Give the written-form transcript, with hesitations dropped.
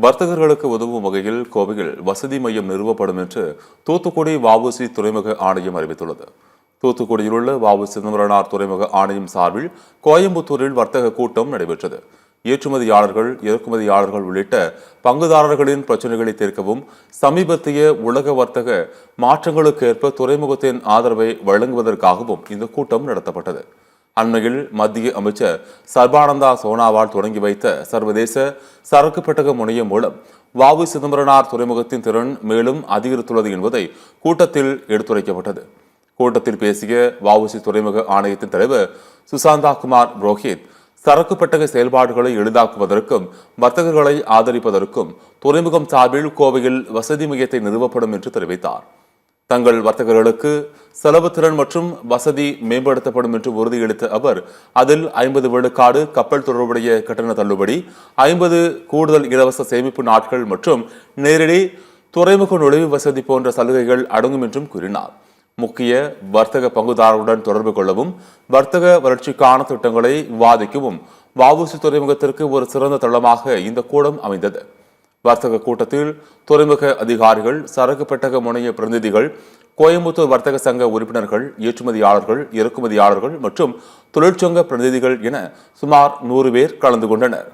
வர்த்தகர்களுக்கு உதவும் வகையில் கோவையில் வசதி மையம் நிறுவப்படும் என்று தூத்துக்குடி வஉசி துறைமுக ஆணையம் அறிவித்துள்ளது. தூத்துக்குடியில் உள்ள வ.உ. சிதம்பரனார் துறைமுக ஆணையம் சார்பில் கோயம்புத்தூரில் வர்த்தக கூட்டம் நடைபெற்றது. ஏற்றுமதியாளர்கள், இறக்குமதியாளர்கள் உள்ளிட்ட பங்குதாரர்களின் பிரச்சினைகளை தீர்க்கவும் சமீபத்திய உலக வர்த்தக மாற்றங்களுக்கேற்ப துறைமுகத்தின் ஆதரவை வழங்குவதற்காகவும் இந்த கூட்டம் நடத்தப்பட்டது. அண்மையில் மத்திய அமைச்சர் சர்பானந்தா சோனாவால் தொடங்கி வைத்த சர்வதேச சரக்கு பெட்டக முனையம் மூலம் வ.உ. சிதம்பரனார் துறைமுகத்தின் திறன் மேலும் அதிகரித்துள்ளது என்பதை கூட்டத்தில் எடுத்துரைக்கப்பட்டது. கூட்டத்தில் பேசிய வ.உ.சி. துறைமுக ஆணையத்தின் தலைவர் சுசாந்தா குமார் புரோஹித், சரக்கு பெட்டக செயல்பாடுகளை எளிதாக்குவதற்கும் வர்த்தகர்களை ஆதரிப்பதற்கும் துறைமுகம் சார்பில் கோவையில் வசதி மையத்தை நிறுவப்படும் என்று தெரிவித்தார். தங்கள் வர்த்தகர்களுக்கு செலவு திறன் மற்றும் வசதி மேம்படுத்தப்படும் என்று உறுதியளித்த அவர், அதில் 50 விழுக்காடு கப்பல் தொடர்புடைய கட்டண தள்ளுபடி, 50 கூடுதல் இலவச சேமிப்பு நாட்கள் மற்றும் நேரடி துறைமுக நுழைவு வசதி போன்ற சலுகைகள் அடங்கும் என்றும் கூறினார். முக்கிய வர்த்தக பங்குதாரருடன் தொடர்பு கொள்ளவும் வர்த்தக வளர்ச்சிக்கான திட்டங்களை விவாதிக்கவும் வ.உ.சி. துறைமுகத்திற்கு ஒரு சிறந்த தளமாக இந்த கூட்டம் அமைந்தது. வர்த்தக கூட்டத்தில் துறைமுக அதிகாரிகள், சரக்கு பெட்டக முனைய பிரதிநிதிகள், கோயம்புத்தூர் வர்த்தக சங்க உறுப்பினர்கள், ஏற்றுமதியாளர்கள், இறக்குமதியாளர்கள் மற்றும் தொழிற்சங்க பிரதிநிதிகள் என சுமார் 100 பேர் கலந்து கொண்டனர்.